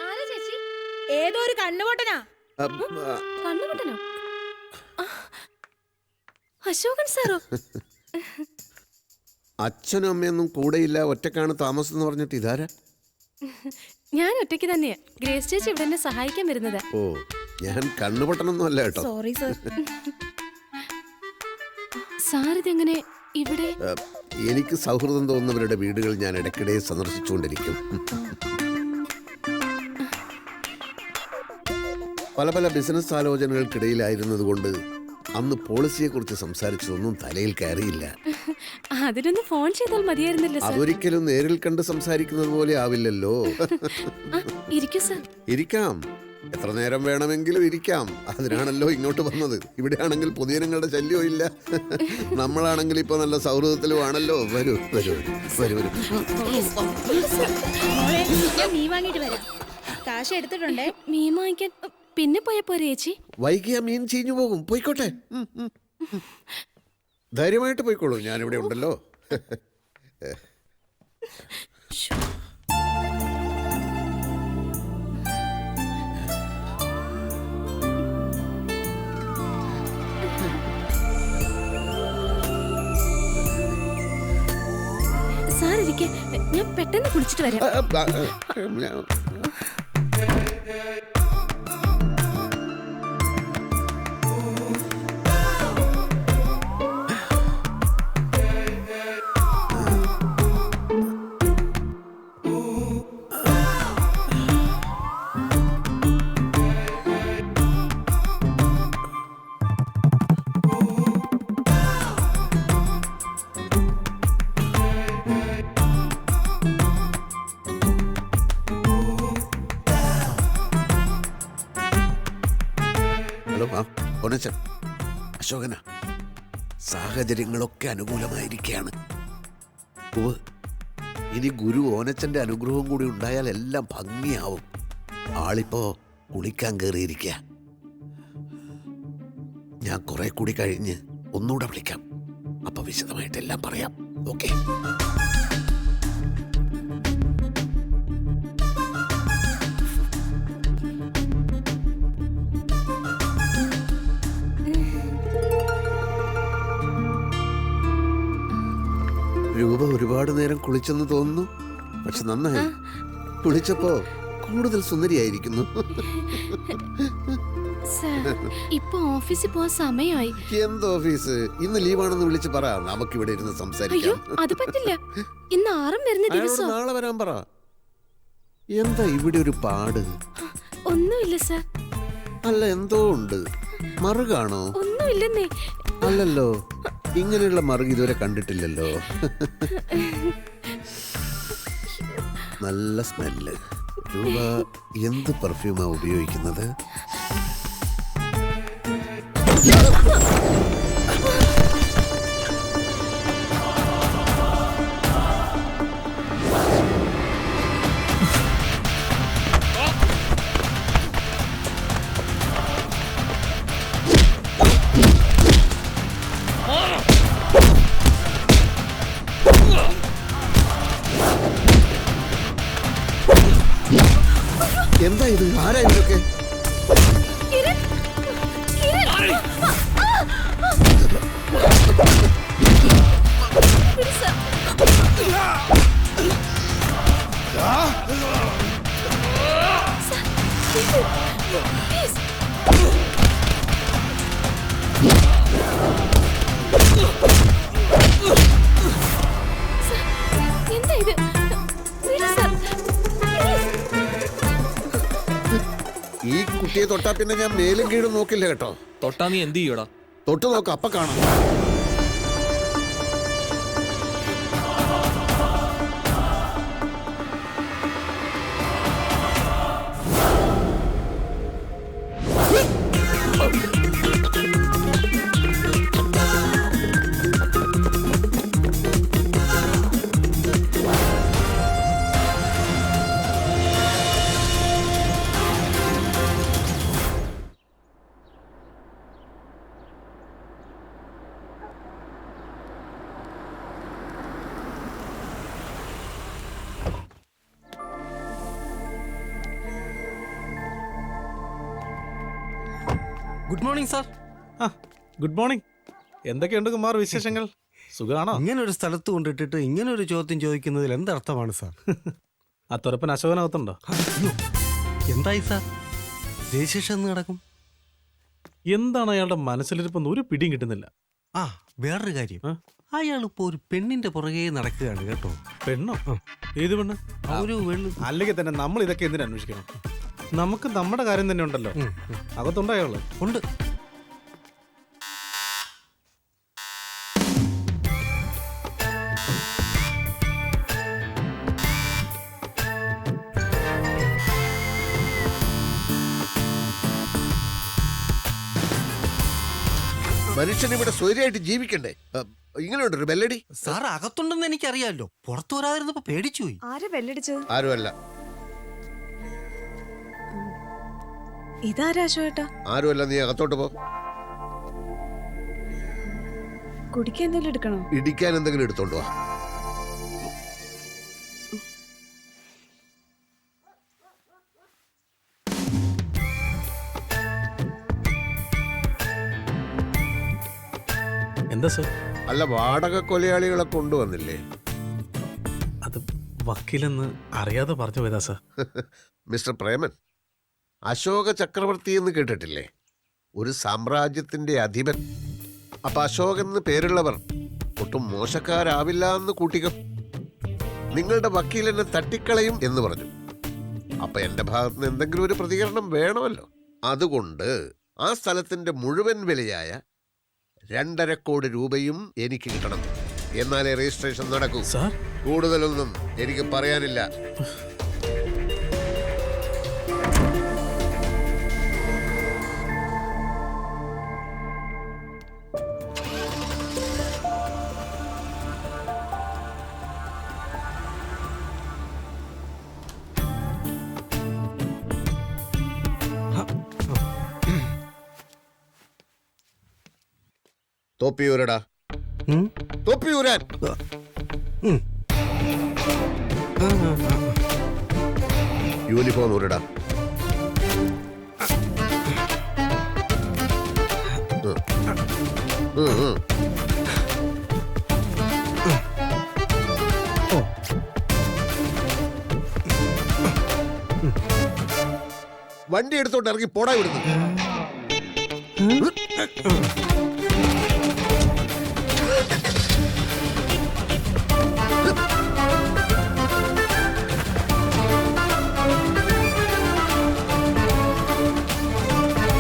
ആരാ ചേച്ചി? ഏതോ ഒരു കണ്ണുപൊട്ടനാ. കണ്ണുപൊട്ടനോ? അശോകൻ സാറോ? അച്ഛനും അമ്മയൊന്നും കൂടെയില്ല, ഒറ്റക്കാണ് താമസം എന്ന് പറഞ്ഞിട്ട് ഇതാരാ? ഞാൻ ഒറ്റയ്ക്ക് തന്നെയാ. ഗ്രേസ് ചേച്ചി ഇവിടെ എന്നെ സഹായിക്കാൻ വരുന്നത്. ഓ, ഞാൻ കണ്ണുപൊട്ടനൊന്നും അല്ല കേട്ടോ. Sorry sir. സാർ ഇതെങ്ങനെ ഇവിടെ? എനിക്ക് സൗഹൃദം തോന്നുന്നവരുടെ വീടുകൾ ഞാൻ ഇടയ്ക്കിടെ സന്ദർശിച്ചുകൊണ്ടിരിക്കും. പല പല ബിസിനസ് ആലോചനകൾക്കിടയിലായിരുന്നതുകൊണ്ട് അന്ന് പോളിസിയെക്കുറിച്ച് സംസാരിച്ചതൊന്നും തലയിൽ കയറിയില്ല. അതിനൊന്ന് ഫോൺ ചെയ്താൽ മതിയായിരുന്നല്ലോ സാർ. അതൊരിക്കലും നേരിൽ കണ്ട് സംസാരിക്കുന്നത് പോലെ ആവില്ലല്ലോ. ഇരിക്കൂ സാർ. ഇരിക്കാം, എത്ര നേരം വേണമെങ്കിലും ഇരിക്കാം. അതിനാണല്ലോ ഇങ്ങോട്ട് വന്നത്. ഇവിടെയാണെങ്കിൽ പൊതുജനങ്ങളുടെ ശല്യവും ഇല്ല. നമ്മളാണെങ്കിൽ ഇപ്പൊ നല്ല സൗഹൃദത്തിലുമാണല്ലോ. വരൂ വരൂ വരൂ വരൂ. മീൻ വാങ്ങിട്ട് വരാം. കാശ് എടുത്തിട്ടുണ്ടേ. മീൻ വാങ്ങിക്കാൻ പിന്നെ പോയപ്പോ ചേച്ചി? വൈകിയ മീൻ ചീഞ്ഞു പോകും. പോയിക്കോട്ടെ, ധൈര്യമായിട്ട് പോയിക്കോളൂ, ഞാനിവിടെ ഉണ്ടല്ലോ. സാർ ഇരിക്കെ, ഞാൻ പെട്ടെന്ന് കുളിച്ചിട്ട് വരാം. ഹലോ, ഓനച്ചൻ, അശോകന. സാഹചര്യങ്ങളൊക്കെ അനുകൂലമായിരിക്കുകയാണ്. ഇനി ഗുരു ഓനച്ചന്റെ അനുഗ്രഹവും കൂടി ഉണ്ടായാൽ എല്ലാം ഭംഗിയാവും. ആളിപ്പോ കുളിക്കാൻ കയറിയിരിക്കുക. ഞാൻ കുറെ കൂടി കഴിഞ്ഞ് ഒന്നുകൂടെ വിളിക്കാം. അപ്പൊ വിശദമായിട്ടെല്ലാം പറയാം. ഓക്കെ? രൂപ ഒരുപാട് നേരം കുളിച്ചെന്ന് തോന്നുന്നു. പക്ഷെ നന്നായി. കുളിച്ചപ്പോ കൂടുതൽ സുന്ദരിയായിരിക്കുന്നു. ഇപ്പൊ ഓഫീസിൽ പോവാൻ സമയമായി. എന്ത് ഓഫീസ്? ഇന്ന് ലീവാണെന്ന് വിളിച്ച് പറ, നമുക്ക് ഇവിടെ ഇരുന്ന് സംസാരിക്കാം. അത് പറ്റില്ല, ഇന്ന് ആറും വരുന്ന ദിവസം. നാളെ വരാൻ പറ. എന്താ ഇവിടെ ഒരു പാട്? ഒന്നുമില്ല സാർ. അല്ല, എന്തോ ഉണ്ട്. മറുകാണോ? ഒന്നുമില്ലെന്നേ. അല്ലല്ലോ, ഇങ്ങനെയുള്ള മറുക് ഇതുവരെ കണ്ടിട്ടില്ലല്ലോ. നല്ല സ്മെല്ല്. രൂപ എന്ത് പെർഫ്യൂമാ ഉപയോഗിക്കുന്നത്? എന്താ ഇത്? ആരാ ഇതൊക്കെ? എന്താ ഇത്? ഈ കുട്ടിയെ തൊട്ടാ പിന്നെ ഞാൻ മേലും കീഴും നോക്കില്ല കേട്ടോ. തൊട്ടാ നീ എന്ത് ചെയ്യൂടാ? തൊട്ട് നോക്ക, അപ്പ കാണാം. Good morning sir. ആ ഗുഡ് മോർണിംഗ്. എന്തൊക്കെയുണ്ട് കുമാർ വിശേഷങ്ങൾ? സുഖമാണോ? ഇങ്ങനെ ഒരു സ്ഥലത്ത് കൊണ്ടിട്ടിട്ട് ഇങ്ങനെ ഒരു ചോദ്യം ചോദിക്കുന്നതിൽ എന്തർത്ഥമാണ് സാർ? ആ തുറപ്പൻ അശോകനകത്തുണ്ടോ? അയ്യോ, എന്തായി സാർ? രജിസ്ട്രേഷൻ എന്ന് നടക്കും. എന്താണ് അയാളുടെ മനസ്സിലിരിപ്പെന്ന് ഒരു പിടിയും കിട്ടുന്നില്ല. ആ, വേറൊരു കാര്യം, ആ? അയാളിപ്പോ ഒരു പെണ്ണിന്റെ പുറകെ നടക്കുകയാണ് കേട്ടോ. പെണ്ണോ? ഏത് പെണ്ണ്? ഒരു അല്ലെങ്കിൽ തന്നെ നമ്മൾ ഇതൊക്കെ എന്തിനു അന്വേഷിക്കണം? നമുക്ക് നമ്മുടെ കാര്യം തന്നെ ഉണ്ടല്ലോ. അകത്തുണ്ടോ അയാള്? ഉണ്ട്. മനുഷ്യൻ ഇവിടെ സ്വൈര്യമായിട്ട് ജീവിക്കണ്ടേ? ഇങ്ങനെയുണ്ട് ഒരു ബെല്ലടി. സാർ അകത്തുണ്ടെന്ന് എനിക്കറിയാമല്ലോ, പുറത്തു വരാതിരുന്നപ്പോ പേടിച്ചുപോയി. ആരാ ബെല്ലടിച്ചത്? ആരുമല്ല. ഇതാരാ അശോകേട്ടാ? ആരുമല്ല, നീ അകത്തോട്ട് പോ. കുടിക്കാൻ എന്തെങ്കിലും എടുക്കണോ? ഇടിക്കാൻ എന്തെങ്കിലും എടുത്തോണ്ട് വാ. എന്താ സർ? അല്ല, വാടക കൊലയാളികളെ കൊണ്ടുവന്നില്ലേ? അത് വക്കീലെന്ന് അറിയാതെ പറഞ്ഞു പോയതാ സർ. മിസ്റ്റർ പ്രേമൻ, അശോക ചക്രവർത്തി എന്ന് കേട്ടിട്ടില്ലേ? ഒരു സാമ്രാജ്യത്തിന്റെ അധിപൻ. അപ്പൊ അശോകൻ എന്ന് പേരുള്ളവർ ഒട്ടും മോശക്കാരാവില്ല എന്ന് കൂട്ടിക്കോ. നിങ്ങളുടെ വക്കീൽ എന്നെ തട്ടിക്കളയും എന്ന് പറഞ്ഞു. അപ്പൊ എന്റെ ഭാഗത്ത് നിന്ന് എന്തെങ്കിലും ഒരു പ്രതികരണം വേണമല്ലോ. അതുകൊണ്ട് ആ സ്ഥലത്തിന്റെ മുഴുവൻ വിലയായ 2.5 കോടി രൂപയും എനിക്ക് കിട്ടണം. എന്നാലേ രജിസ്ട്രേഷൻ നടക്കൂ. സാർ, കൂടുതലൊന്നും എനിക്ക് പറയാനില്ല. തൊപ്പിയൂരടാ, തൊപ്പിയൂരാൻ. യൂണിഫോം ഊരടാ. വണ്ടി എടുത്തോണ്ട് ഇറങ്ങി പോടാ ഇവിടുന്ന്.